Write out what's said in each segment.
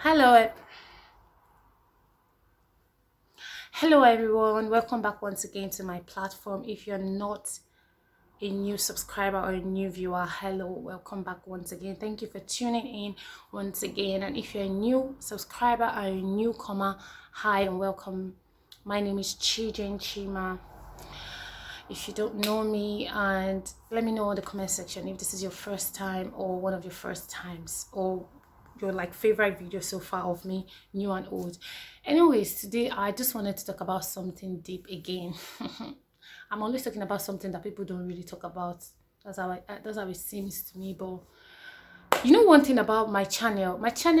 Hello, hello everyone. Welcome back once again to my platform. If you're not a new subscriber or a new viewer, hello, welcome back once again. Thank you for tuning in once again. And if you're a new subscriber or a newcomer, hi and welcome. My name is Chima. If you don't know me, and let me know in the comment section if this is your first time or one of your first times or your favorite video so far of me, new and old. Anyways, today I just wanted to talk about something deep again. I'm always talking about something that people don't really talk about. That's how it seems to me. But you know, one thing about my channel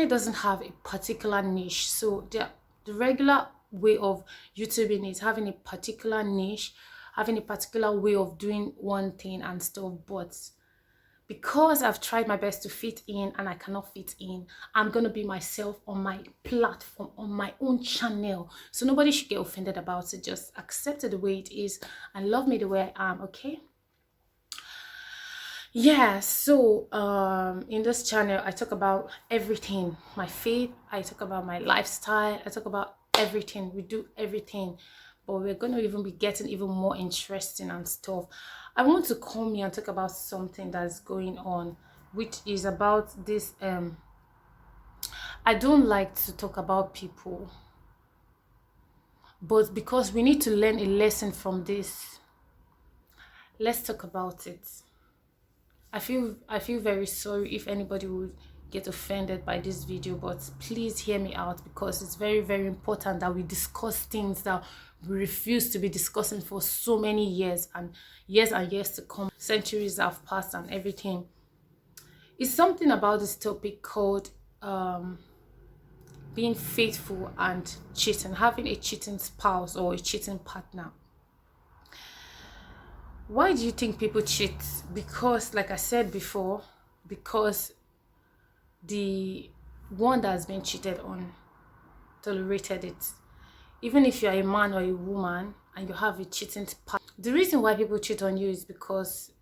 doesn't have a particular niche. So the regular way of YouTubing is having a particular niche, having a particular way of doing one thing and stuff. But because I've tried my best to fit in and I cannot fit in, I'm going to be myself on my platform, on my own channel. So nobody should get offended about it. Just accept it the way it is and love me the way I am, okay? Yeah, so in this channel, I talk about everything. My faith, I talk about my lifestyle, I talk about everything. We do everything. But we're going to even be getting even more interesting and stuff. I want to come here and talk about something that's going on, which is about this. I don't like to talk about people, but because we need to learn a lesson from this, let's talk about it. I feel very sorry if anybody would get offended by this video, but please hear me out because it's very, very important that we discuss things that we refuse to be discussing for so many years and years to come. Centuries have passed and everything. It's something about this topic called being faithful and cheating, having a cheating spouse or a cheating partner. Why do you think people cheat? Because, like I said before, because the one that has been cheated on tolerated it. Even if you're a man or a woman and you have a cheating partner, the reason why people cheat on you is because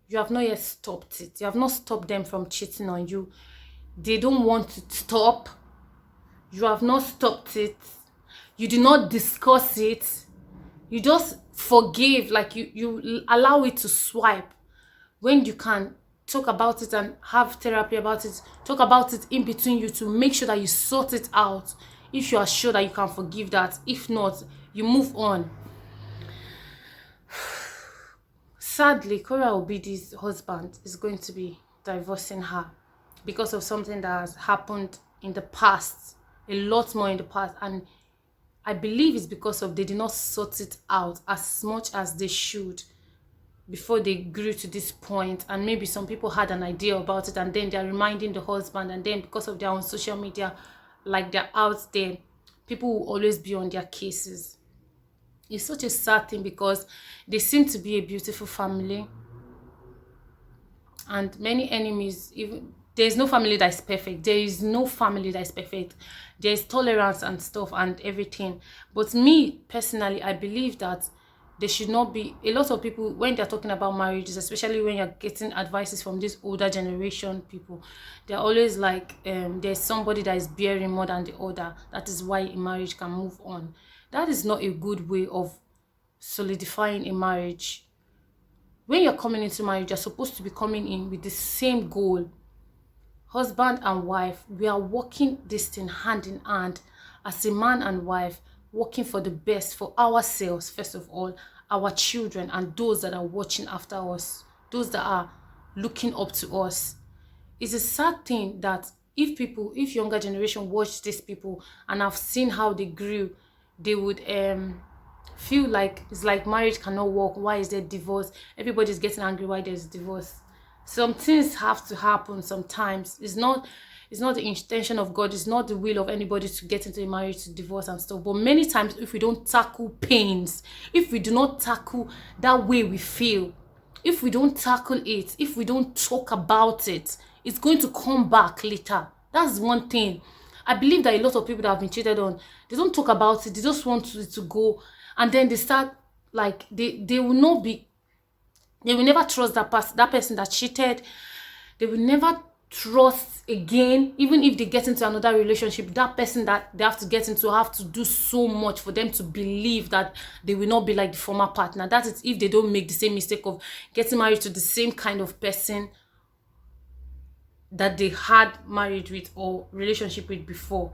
you have not yet stopped it. You have not stopped them from cheating on you. They don't want to stop. You have not stopped it. You do not discuss it. You just forgive, like you allow it to swipe when you can talk about it and have therapy about it. Talk about it in between you to make sure that you sort it out. If you are sure that you can forgive that, if not, you move on. Sadly, Kora Obidi's husband is going to be divorcing her because of something that has happened in the past, a lot more in the past, and I believe it's because of they did not sort it out as much as they should before they grew to this point. And maybe some people had an idea about it and then they're reminding the husband, and then because of their own social media, like they're out there, people will always be on their cases. It's such a sad thing because they seem to be a beautiful family and many enemies. Even there's no family that is perfect. There is no family that is perfect. There's tolerance and stuff and everything. But me personally, I believe that there should not be a lot of people when they're talking about marriages, especially when you're getting advices from this older generation people. They're always like, there's somebody that is bearing more than the other. That is why a marriage can move on. That is not a good way of solidifying a marriage. When you're coming into marriage, you're supposed to be coming in with the same goal. Husband and wife, we are working this thing hand in hand as a man and wife, working for the best for ourselves, first of all, our children, and those that are watching after us, those that are looking up to us. It's a sad thing that if younger generation watch these people and have seen how they grew, they would feel like it's like marriage cannot work. Why is there divorce? Everybody's getting angry why there's divorce. Some things have to happen sometimes. It's not the intention of God. It's not the will of anybody to get into a marriage to divorce and stuff. But many times, if we don't tackle pains, if we do not tackle that way we feel, if we don't tackle it, if we don't talk about it, it's going to come back later. That's one thing. I believe that a lot of people that have been cheated on, they don't talk about it. They just want it to go, and then they start like they will not be. They will never trust that person that cheated. They will never trust again. Even if they get into another relationship, that person that they have to get into have to do so much for them to believe that they will not be like the former partner. That is if they don't make the same mistake of getting married to the same kind of person that they had married with or relationship with before.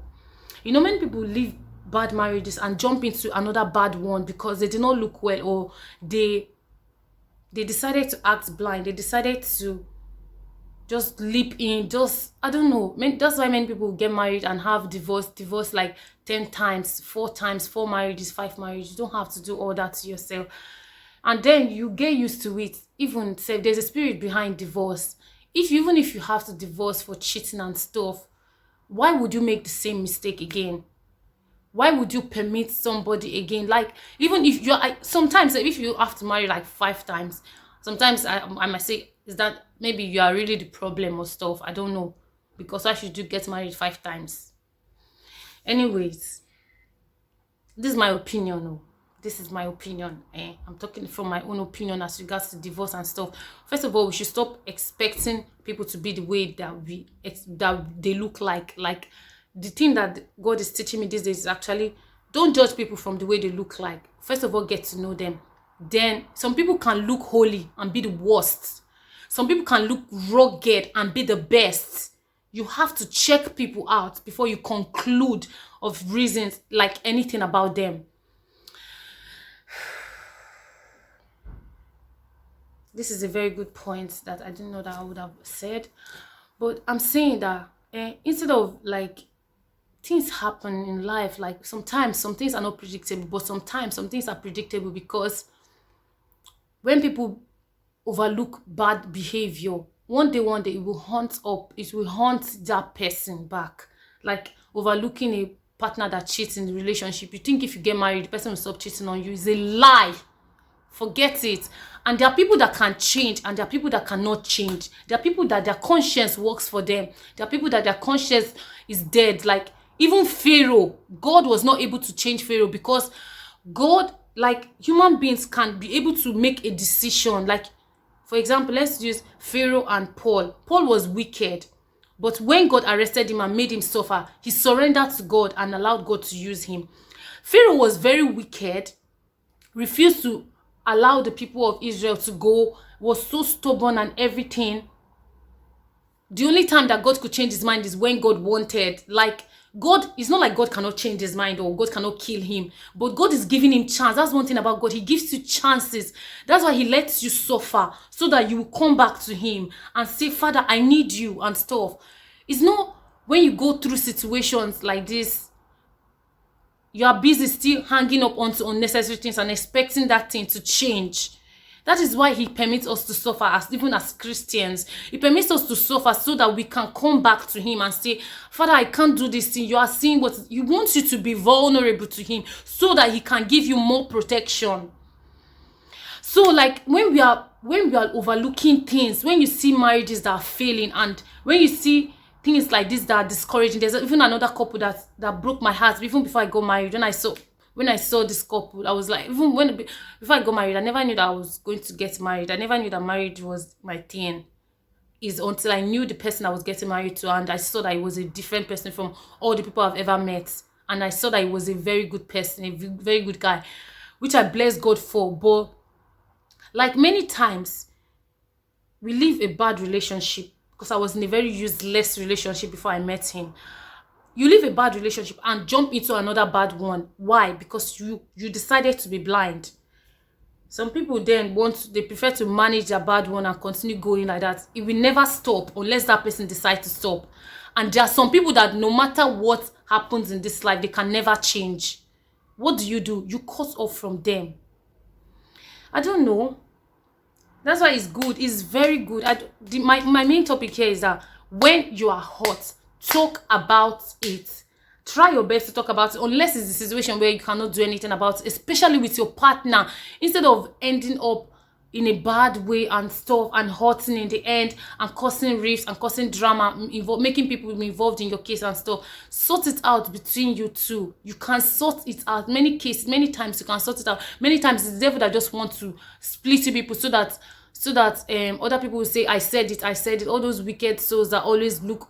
Many people leave bad marriages and jump into another bad one because they did not look well, or they decided to act blind. They decided to just leap in. Just, I don't know. That's why many people get married and have divorce like 10 times, 4 times, 4 marriages, 5 marriages. You don't have to do all that to yourself. And then you get used to it. Even say there's a spirit behind divorce. Even if you have to divorce for cheating and stuff, why would you make the same mistake again? Why would you permit somebody again? Like, even if you're, sometimes if you have to marry like 5 times, sometimes I might say, is that maybe you are really the problem or stuff. I don't know. Because why should you get married 5 times? Anyways, this is my opinion. Oh. This is my opinion. I'm talking from my own opinion as regards to divorce and stuff. First of all, we should stop expecting people to be the way that they look like. Like, the thing that God is teaching me these days is actually, don't judge people from the way they look like. First of all, get to know them. Then some people can look holy and be the worst. Some people can look rugged and be the best. You have to check people out before you conclude of reasons like anything about them. This is a very good point that I didn't know that I would have said. But I'm saying that instead of like, things happen in life, like sometimes some things are not predictable, but sometimes some things are predictable, because when people overlook bad behavior, one day it will haunt that person back. Like overlooking a partner that cheats in the relationship. You think if you get married, the person will stop cheating on you. It's a lie. Forget it. And there are people that can change, and there are people that cannot change. There are people that their conscience works for them. There are people that their conscience is dead. Like even Pharaoh, God was not able to change Pharaoh, because God, like human beings, can be able to make a decision. Like, for example, let's use Pharaoh and Paul. Paul was wicked, but when God arrested him and made him suffer, he surrendered to God and allowed God to use him. Pharaoh was very wicked, refused to allow the people of Israel to go, was so stubborn and everything. The only time that God could change his mind is when God wanted. Like, God, it's not like God cannot change his mind or God cannot kill him, but God is giving him chance. That's one thing about God. He gives you chances. That's why he lets you suffer, so that you will come back to him and say, Father, I need you and stuff. It's not when you go through situations like this, you are busy still hanging up onto unnecessary things and expecting that thing to change. That is why he permits us to suffer, even as Christians. He permits us to suffer so that we can come back to him and say, Father, I can't do this thing. You are seeing what he wants you to be vulnerable to him, so that he can give you more protection. So like when we are overlooking things, when you see marriages that are failing, and when you see things like this that are discouraging. There's even another couple that broke my heart even before I got married. When I saw this couple, I was like, before I got married, I never knew that I was going to get married. I never knew that marriage was my thing. Is until I knew the person I was getting married to, and I saw that he was a different person from all the people I've ever met. And I saw that he was a very good person, a very good guy, which I bless God for. But like many times, we leave a bad relationship, because I was in a very useless relationship before I met him. You leave a bad relationship and jump into another bad one. Why? Because you decided to be blind. Some people then they prefer to manage their bad one and continue going like that. It will never stop unless that person decides to stop. And there are some people that no matter what happens in this life, they can never change. What do? You cut off from them. I don't know. That's why it's good. It's very good. My main topic here is that when you are hot, talk about it. Try your best to talk about it, unless it's a situation where you cannot do anything about it, especially with your partner, instead of ending up in a bad way and stuff and hurting in the end and causing rifts and causing drama, making people involved in your case and stuff. Sort it out between you two. You can sort it out. Many times you can sort it out. Many times it's the devil that just wants to split you people so that so that other people will say, I said it, I said it. All those wicked souls that always look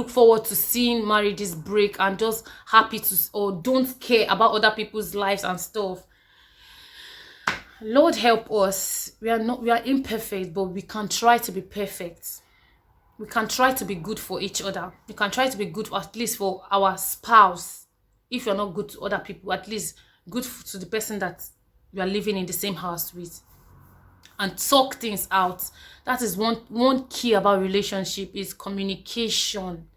forward to seeing marriages break and just happy to, or don't care about other people's lives and stuff. Lord help us. We are imperfect, but we can try to be perfect. We can try to be good for each other. We can try to be good for, at least for our spouse. If you're not good to other people, at least good to the person that you are living in the same house with. And talk things out. That is one key about relationship, is communication.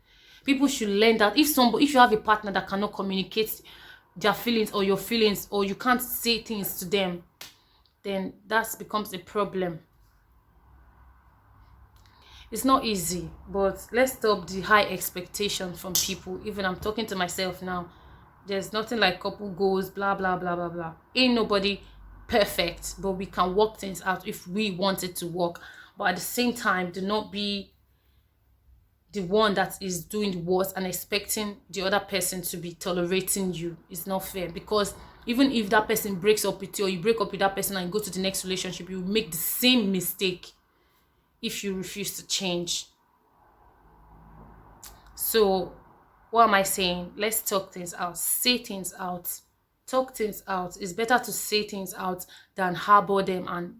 People should learn that if you have a partner that cannot communicate their feelings or your feelings, or you can't say things to them, then that becomes a problem. It's not easy, but let's stop the high expectation from people. Even I'm talking to myself now. There's nothing like couple goals, blah blah blah blah blah. Ain't nobody perfect, but we can work things out if we want it to work. But at the same time, do not be the one that is doing the worst and expecting the other person to be tolerating you. It's not fair, because even if that person breaks up with you, or you break up with that person and go to the next relationship, you will make the same mistake if you refuse to change. So what am I saying? Let's talk things out. Say things out. Talk things out. It's better to say things out than harbor them and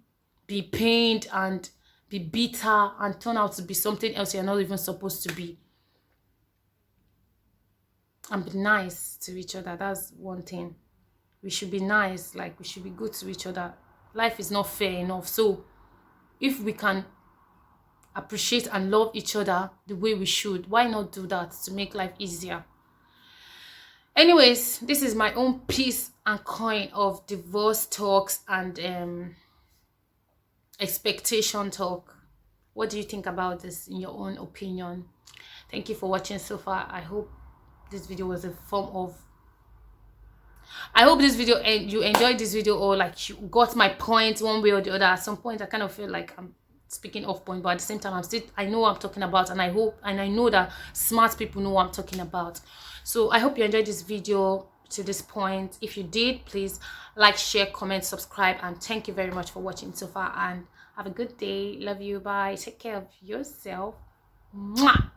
be pained and be bitter and turn out to be something else you're not even supposed to be. And be nice to each other. That's one thing. We should be nice. Like, we should be good to each other. Life is not fair enough. So if we can appreciate and love each other the way we should, why not do that to make life easier? Anyways, this is my own piece and coin of divorce talks and expectation talk. What do you think about this in your own opinion? Thank you for watching so far. I hope this video was a form of, I hope this video, and you enjoyed this video, or like you got my point one way or the other. At some point I kind of feel like I'm speaking off point, but at the same time I know what I'm talking about, and I hope and I know that smart people know what I'm talking about. So I hope you enjoyed this video to this point. If you did, please like, share, comment, subscribe, and thank you very much for watching so far, and have a good day. Love you. Bye. Take care of yourself. Mwah!